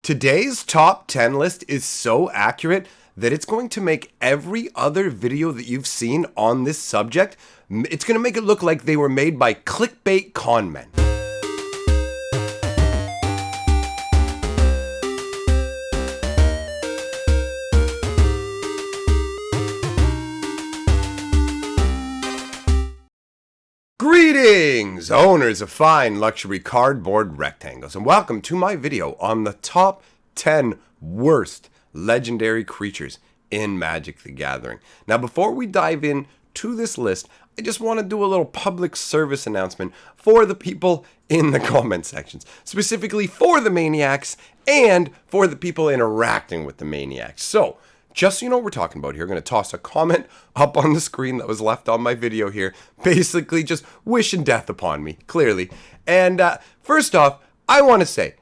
Today's top 10 list is so accurate that it's going to make every other video that you've seen on this subject, it's going to make it look like they were made by clickbait con men. Greetings, owners of fine luxury cardboard rectangles, and welcome to my video on the top 10 worst legendary creatures in Magic the Gathering. Now, before we dive in to this list, I just want to do a little public service announcement for the people in the comment sections, specifically for the maniacs and for the people interacting with the maniacs. So, just so you know what we're talking about here, I'm going to toss a comment up on the screen that was left on my video here, basically just wishing death upon me, clearly. And first off, I want to say,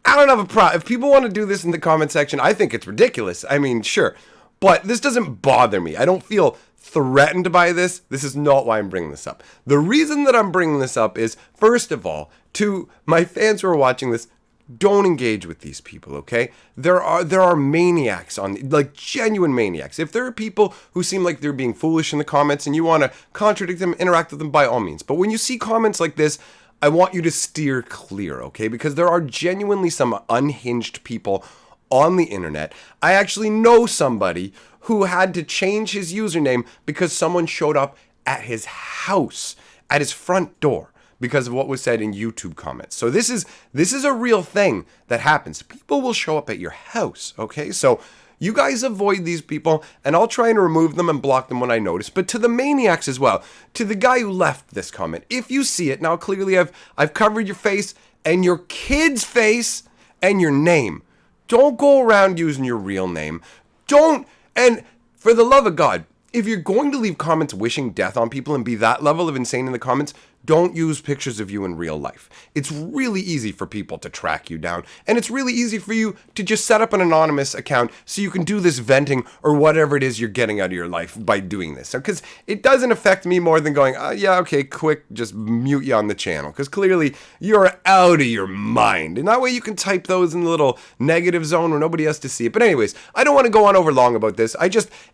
I don't have a problem. If people want to do this in the comment section, I think it's ridiculous. I mean, sure. But this doesn't bother me. I don't feel threatened by this. This is not why I'm bringing this up. The reason that I'm bringing this up is, first of all, to my fans who are watching this, don't engage with these people, okay? There are maniacs like genuine maniacs. If there are people who seem like they're being foolish in the comments and you want to contradict them, interact with them by all means. But when you see comments like this, I want you to steer clear, okay? Because there are genuinely some unhinged people on the internet. I actually know somebody who had to change his username because someone showed up at his house, at his front door, because of what was said in YouTube comments. So this is a real thing that happens. People will show up at your house, okay? So you guys avoid these people, and I'll try and remove them and block them when I notice. But to the maniacs as well, to the guy who left this comment, if you see it, now clearly I've covered your face and your kid's face and your name. Don't go around using your real name. Don't, and for the love of God, if you're going to leave comments wishing death on people and be that level of insane in the comments, don't use pictures of you in real life. It's really easy for people to track you down, and it's really easy for you to just set up an anonymous account so you can do this venting or whatever it is you're getting out of your life by doing this. Because it doesn't affect me more than going, yeah, okay, quick, just mute you on the channel, because clearly you're out of your mind. And that way you can type those in the little negative zone where nobody has to see it. But anyways, I don't want to go on over long about this.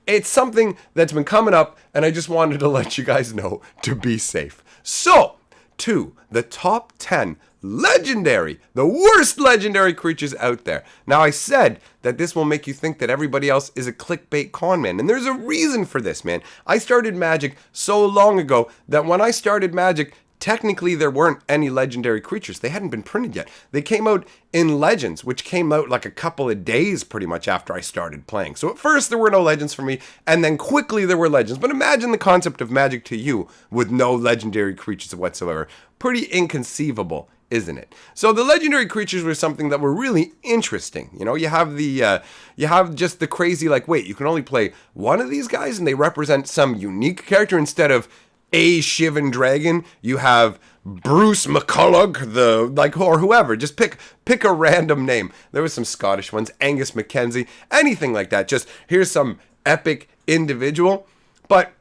It's something that's been coming up, and I just wanted to let you guys know to be safe. So, to the top 10 the worst legendary creatures out there. Now, I said that this will make you think that everybody else is a clickbait con man, and there's a reason for this, man. I started Magic so long ago that when I started Magic, technically there weren't any legendary creatures. They hadn't been printed yet. They came out in Legends, which came out like a couple of days pretty much after I started playing. So at first there were no Legends for me, and then quickly there were Legends. But imagine the concept of Magic to you with no legendary creatures whatsoever. Pretty inconceivable, isn't it? So the legendary creatures were something that were really interesting. You know, you have just the crazy, like, wait, you can only play one of these guys and they represent some unique character instead of a Shivan Dragon. You have Bruce McCulloch, or whoever. Just pick a random name. There was some Scottish ones, Angus Mackenzie, anything like that. Just here's some epic individual. But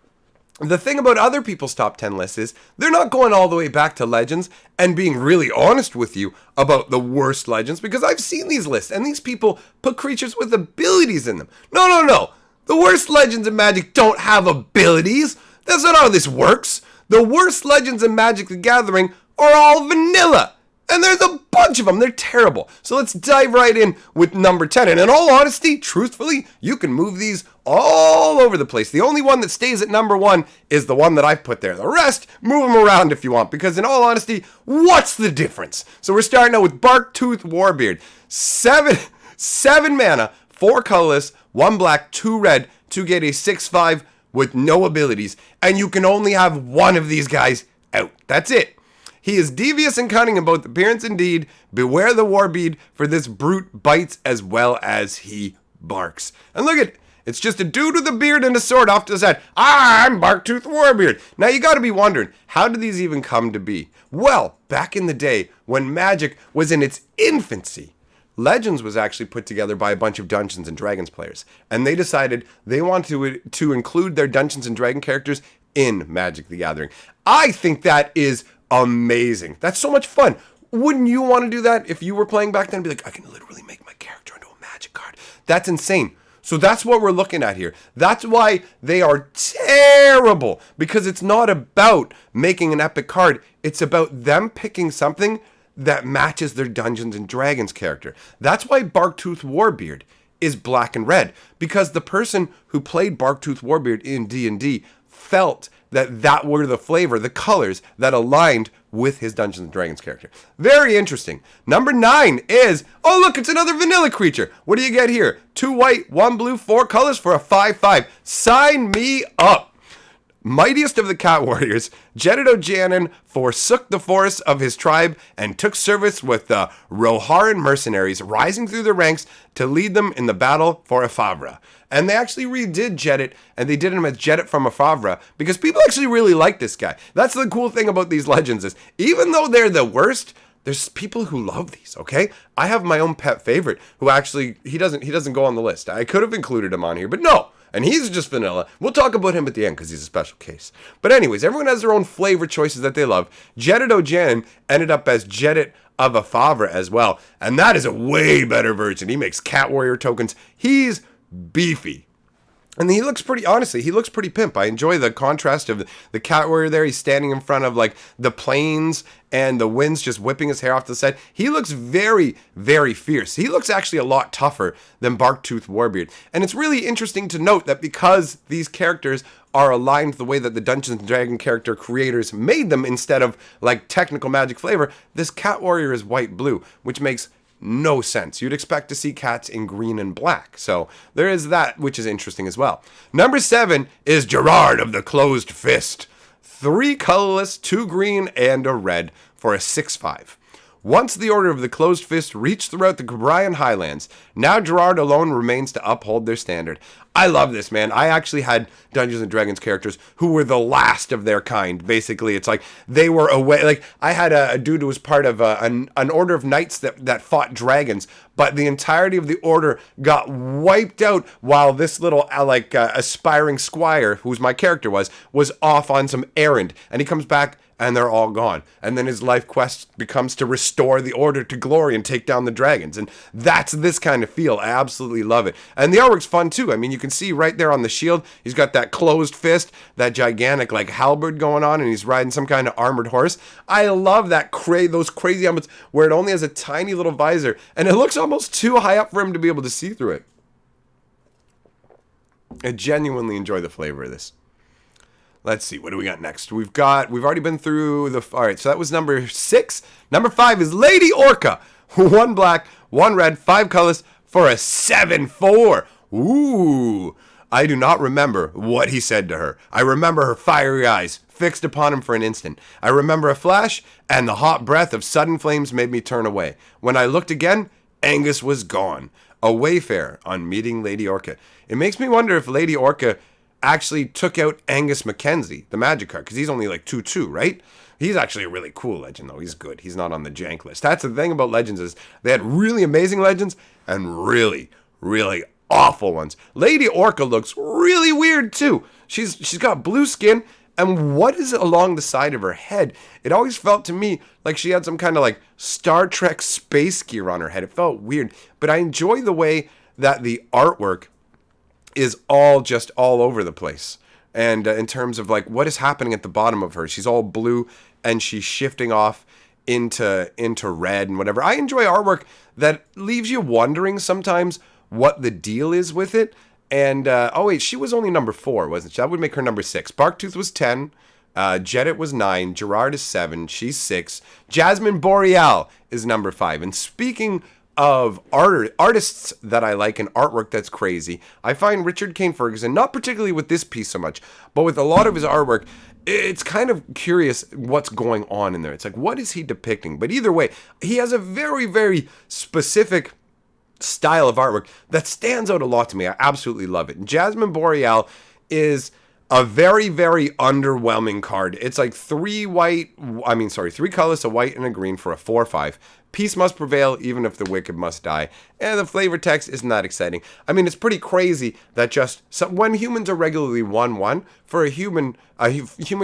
the thing about other people's top 10 lists is they're not going all the way back to Legends and being really honest with you about the worst Legends, because I've seen these lists and these people put creatures with abilities in them. No. The worst Legends in Magic don't have abilities. That's not how this works. The worst Legends in Magic the Gathering are all vanilla. And there's a bunch of them. They're terrible. So let's dive right in with number 10. And in all honesty, truthfully, you can move these all over the place. The only one that stays at number 1 is the one that I've put there. The rest, move them around if you want. Because in all honesty, what's the difference? So we're starting out with Barktooth Warbeard. 7 mana, 4 colorless, 1 black, 2 red to get a 6/5 with no abilities, and you can only have one of these guys out. That's it. He is devious and cunning in both appearance and deed. Beware the Warbeard, for this brute bites as well as he barks. And look at, it's just a dude with a beard and a sword off to the side. I'm Barktooth Warbeard. Now you gotta be wondering, how did these even come to be? Well, back in the day, when Magic was in its infancy, Legends was actually put together by a bunch of Dungeons and Dragons players, and they decided they wanted to include their Dungeons and Dragon characters in Magic the Gathering. I think that is amazing. That's so much fun. Wouldn't you want to do that if you were playing back then? Be like, I can literally make my character That's insane. So that's what we're looking at here. That's why they are terrible, because it's not about making an epic card. It's about them picking something that matches their Dungeons and Dragons character. That's why Barktooth Warbeard is black and red, because the person who played Barktooth Warbeard in D&D felt that were the flavor, the colors that aligned with his Dungeons and Dragons character. Very interesting. Number 9 is, oh look, it's another vanilla creature. What do you get here? 2 white, 1 blue, 4 colors for a 5/5. Sign me up. Mightiest of the Cat Warriors, Jedit O'Jannon forsook the forests of his tribe and took service with the Rohirrim mercenaries, rising through the ranks to lead them in the battle for Efavra. And they actually redid Jedit, and they did him as Jedit from Efavra, because people actually really like this guy. That's the cool thing about these legends is, even though they're the worst, there's people who love these, okay? I have my own pet favorite who actually, he doesn't go on the list. I could have included him on here, but no. And he's just vanilla. We'll talk about him at the end because he's a special case. But anyways, everyone has their own flavor choices that they love. Jedit O'Jannon ended up as Jedit of Efavra as well. And that is a way better version. He makes Cat Warrior tokens. He's beefy. And he looks pretty, honestly, he looks pretty pimp. I enjoy the contrast of the Cat Warrior there. He's standing in front of like the plains and the wind's just whipping his hair off the side. He looks very, very fierce. He looks actually a lot tougher than Barktooth Warbeard. And it's really interesting to note that because these characters are aligned the way that the Dungeons & Dragons character creators made them instead of like technical magic flavor, this Cat Warrior is white-blue, which makes no sense. You'd expect to see cats in green and black. So there is that, which is interesting as well. Number 7 is Gerard of the Closed Fist. 3 colorless, 2 green, and a red for a 6/5. Once the Order of the Closed Fist reached throughout the Cabrian Highlands, now Gerard alone remains to uphold their standard. I love this, man. I actually had Dungeons & Dragons characters who were the last of their kind. Basically, it's like they were away. Like, I had a dude who was part of an order of knights that fought dragons, but the entirety of the order got wiped out while this little, aspiring squire, who's my character was off on some errand. And he comes back, and they're all gone. And then his life quest becomes to restore the order to glory and take down the dragons. And that's this kind of feel. I absolutely love it. And the artwork's fun too. I mean, you can see right there on the shield, he's got that closed fist, that gigantic like halberd going on, and he's riding some kind of armored horse. I love that those crazy helmets where it only has a tiny little visor, and it looks almost too high up for him to be able to see through it. I genuinely enjoy the flavor of this. Let's see, what do we got next? We've already been through all right, so that was number 6. Number 5 is Lady Orca. 1 black, 1 red, 5 colors for a 7/4. Ooh, I do not remember what he said to her. I remember her fiery eyes fixed upon him for an instant. I remember a flash, and the hot breath of sudden flames made me turn away. When I looked again, Angus was gone. A wayfarer on meeting Lady Orca. It makes me wonder if Lady Orca actually took out Angus Mackenzie, the magic card, because he's only like 2/2, right? He's actually a really cool legend, though. He's good. He's not on the jank list. That's the thing about legends is they had really amazing legends and really, really awful ones. Lady Orca looks really weird, too. She's got blue skin, and what is along the side of her head? It always felt to me like she had some kind of like Star Trek space gear on her head. It felt weird, but I enjoy the way that the artwork is all over the place. And in terms of like what is happening at the bottom of her, she's all blue and she's shifting off into red and whatever. I enjoy artwork that leaves you wondering sometimes what the deal is with it. And oh wait, she was only number 4, wasn't she? That would make her number 6. Barktooth was 10. Jedit was 9. Gerard is 7. She's 6. Jasmine Boreal is number 5. And speaking of artists that I like and artwork that's crazy, I find Richard Kane Ferguson, not particularly with this piece so much, but with a lot of his artwork, it's kind of curious what's going on in there. It's like, what is he depicting? But either way, he has a very, very specific style of artwork that stands out a lot to me. I absolutely love it. And Jasmine Boreal is a very, very underwhelming card. It's like 3 colors, a white and a green for a 4/5. Peace must prevail, even if the wicked must die. And the flavor text isn't that exciting. I mean, it's pretty crazy that when humans are regularly 1/1, for a human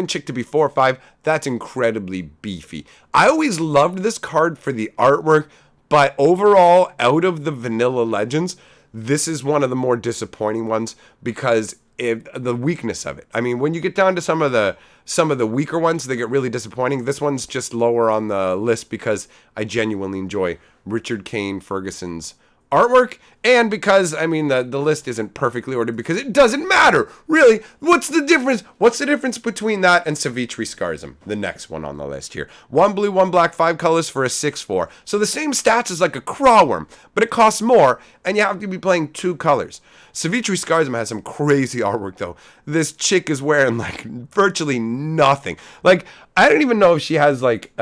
chick to be 4/5, that's incredibly beefy. I always loved this card for the artwork, but overall, out of the vanilla legends, this is one of the more disappointing ones because the weakness of it. I mean, when you get down to some of the weaker ones, they get really disappointing. This one's just lower on the list because I genuinely enjoy Richard Kane Ferguson's artwork, and because, I mean, the list isn't perfectly ordered because it doesn't matter, really. What's the difference? What's the difference between that and Savitri Scarzum, the next one on the list here? 1 blue, 1 black, 5 colors for a 6/4. So the same stats as like a crawworm, but it costs more, and you have to be playing 2 colors. Savitri Scarzum has some crazy artwork, though. This chick is wearing, like, virtually nothing. Like, I don't even know if she has, like,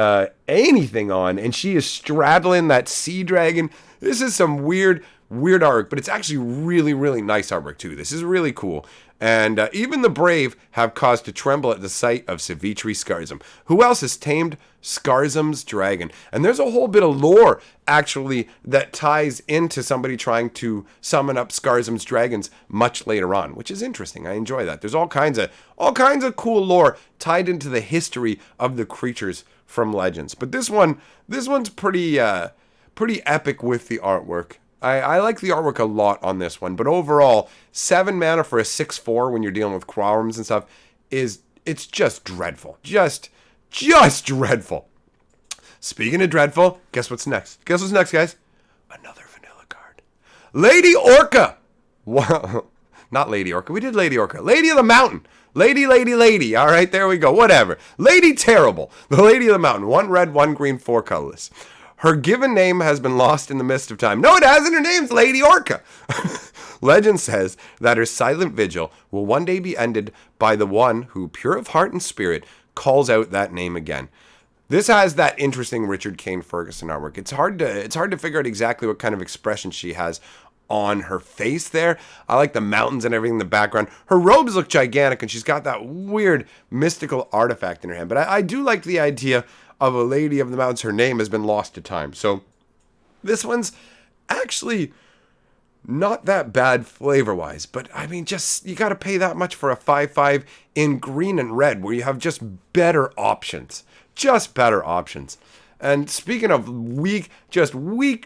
anything on, and she is straddling that sea dragon. This is some weird artwork, but it's actually really, really nice artwork, too. This is really cool. And even the brave have cause to tremble at the sight of Savitri Scarzum. Who else has tamed Scarzum's dragon? And there's a whole bit of lore, actually, that ties into somebody trying to summon up Scarzum's dragons much later on, which is interesting. I enjoy that. There's all kinds of cool lore tied into the history of the creatures from Legends. But this one's pretty epic with the artwork. I like the artwork a lot on this one, but overall, 7 mana for a 6/4 when you're dealing with crawworms and stuff it's just dreadful. Just dreadful. Speaking of dreadful, guess what's next? Guess what's next, guys? Another vanilla card. Lady Orca! Wow. Not Lady Orca. We did Lady Orca. Lady of the Mountain. Lady. All right, there we go. Whatever. Lady Terrible. The Lady of the Mountain. 1 red, 1 green, 4 colorless. Her given name has been lost in the mist of time. No, it hasn't. Her name's Lady Orca. Legend says that her silent vigil will one day be ended by the one who, pure of heart and spirit, calls out that name again. This has that interesting Richard Kane Ferguson artwork. It's hard to figure out exactly what kind of expression she has on her face there. I like the mountains and everything in the background. Her robes look gigantic, and she's got that weird mystical artifact in her hand. But I do like the idea of a lady of the mountains. Her name has been lost to time. So this one's actually not that bad flavor-wise. But, I mean, just, you got to pay that much for a 5/5 in green and red, where you have just better options. Just better options. And speaking of weak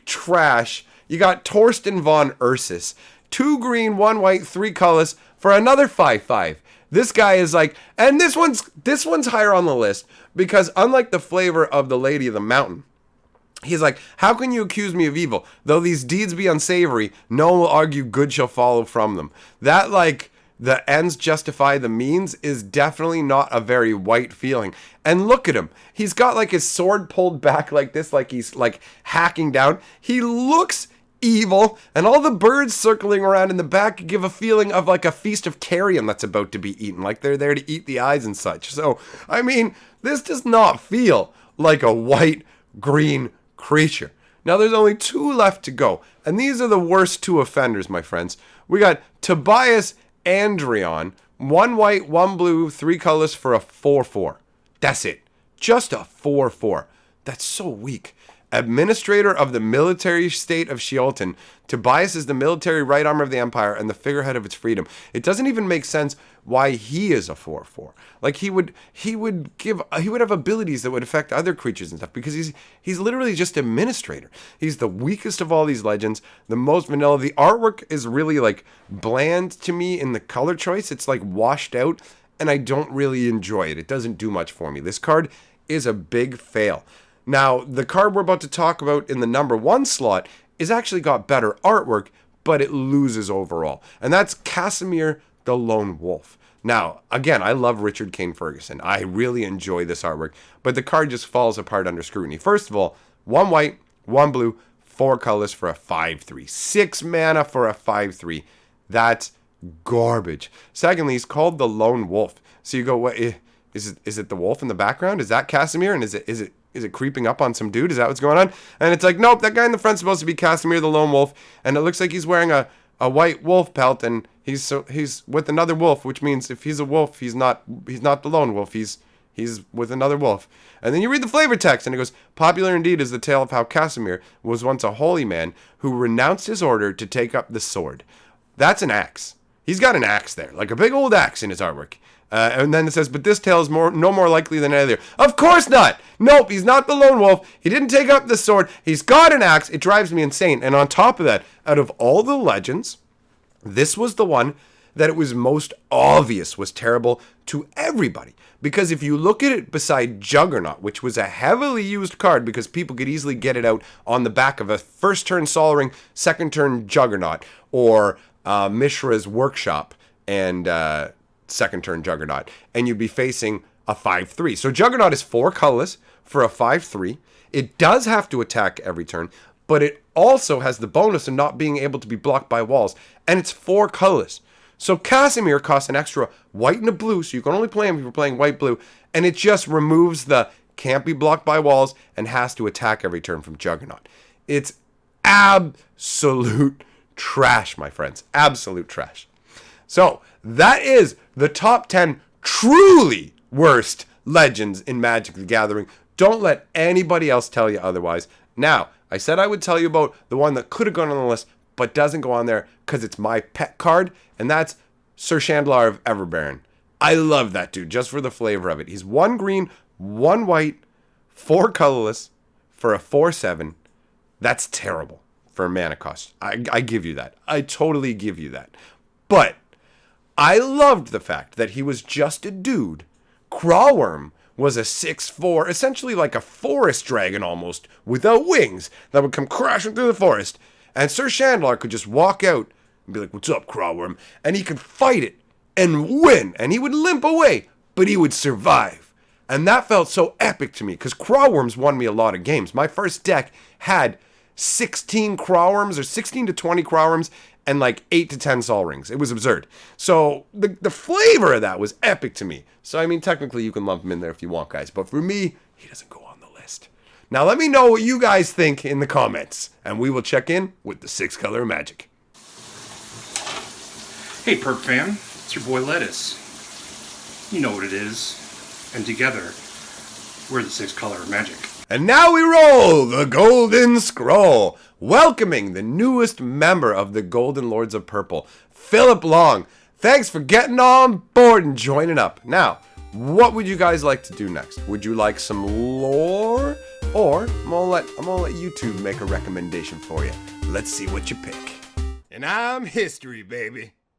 trash, you got Torsten von Ursus. 2 green, 1 white, 3 colors for another 5/5. This guy is like, and this one's higher on the list because unlike the flavor of the Lady of the Mountain, he's like, how can you accuse me of evil? Though these deeds be unsavory, no one will argue good shall follow from them. That, like, the ends justify the means is definitely not a very white feeling. And look at him. He's got, like, his sword pulled back like this, like he's, like, hacking down. He looks evil, and all the birds circling around in the back give a feeling of like a feast of carrion that's about to be eaten, like they're there to eat the eyes and such. So, I mean, this does not feel like a white-green creature. Now, there's only 2 left to go, and these are the worst 2 offenders, my friends. We got Tobias Andrion, 1 white, 1 blue, 3 colors for a 4/4. That's it. Just a 4/4. That's so weak. Administrator of the military state of Sheolton, Tobias is the military right arm of the empire and the figurehead of its freedom. It doesn't even make sense why he is a 4/4. Like he would have abilities that would affect other creatures and stuff because he's literally just administrator. He's the weakest of all these legends, the most vanilla. The artwork is really like bland to me in the color choice. It's like washed out and I don't really enjoy it. It doesn't do much for me. This card is a big fail. Now, the card we're about to talk about in the number 1 slot is actually got better artwork, but it loses overall. And that's Casimir the Lone Wolf. Now, again, I love Richard Kane Ferguson. I really enjoy this artwork, but the card just falls apart under scrutiny. First of all, 1 white, 1 blue, 4 colors for a 5/3. 6 mana for a 5/3. That's garbage. Secondly, he's called the Lone Wolf. So you go, what is it the wolf in the background? Is that Casimir? And is it creeping up on some dude? Is that what's going on? And it's like, nope, that guy in the front's supposed to be Casimir the Lone Wolf, and it looks like he's wearing a white wolf pelt, and he's with another wolf, which means if he's a wolf, he's not the lone wolf. He's with another wolf. And then you read the flavor text, and it goes, popular indeed is the tale of how Casimir was once a holy man who renounced his order to take up the sword. That's an axe. He's got an axe there, like a big old axe in his artwork. And then it says, but this tale is no more likely than any other. Of course not. Nope, he's not the lone wolf. He didn't take up the sword. He's got an axe. It drives me insane. And on top of that, out of all the legends, this was the one that it was most obvious was terrible to everybody. Because if you look at it beside Juggernaut, which was a heavily used card because people could easily get it out on the back of a first turn Sol Ring, second turn Juggernaut, or Mishra's Workshop and second turn Juggernaut, and you'd be facing a 5/3. So Juggernaut is 4 colorless for a 5/3. It does have to attack every turn, but it also has the bonus of not being able to be blocked by walls, and it's 4 colorless. So Casimir costs an extra white and a blue, so you can only play him if you're playing white-blue, and it just removes the can't be blocked by walls and has to attack every turn from Juggernaut. It's absolute trash, my friends. Absolute trash. So that is the top 10 truly worst legends in Magic the Gathering. Don't let anybody else tell you otherwise. Now, I said I would tell you about the one that could have gone on the list, but doesn't go on there because it's my pet card, and that's Sir Chandlar of Everbaron. I love that dude just for the flavor of it. He's 1 green, 1 white, 4 colorless for a 4/7. That's terrible for a mana cost. I give you that. I totally give you that. But I loved the fact that he was just a dude. Crawworm was a 6/4, essentially like a forest dragon almost, without wings, that would come crashing through the forest. And Sir Chandlar could just walk out and be like, "What's up, Crawworm?" And he could fight it and win. And he would limp away, but he would survive. And that felt so epic to me because Crawworms won me a lot of games. My first deck had 16 Crawworms or 16 to 20 Crawworms and like 8 to 10 Sol Rings. It was absurd. So the flavor of that was epic to me. So, I mean, technically you can lump him in there if you want, guys. But for me, he doesn't go on the list. Now, let me know what you guys think in the comments, and we will check in with the 6-color magic. Hey, Perp fam, it's your boy Lettuce. You know what it is. And together, we're the 6-color magic. And now we roll the Golden Scroll, welcoming the newest member of the Golden Lords of Purple, Philip Long. Thanks for getting on board and joining up. Now, what would you guys like to do next? Would you like some lore? Or I'm gonna let YouTube make a recommendation for you. Let's see what you pick. And I'm history, baby.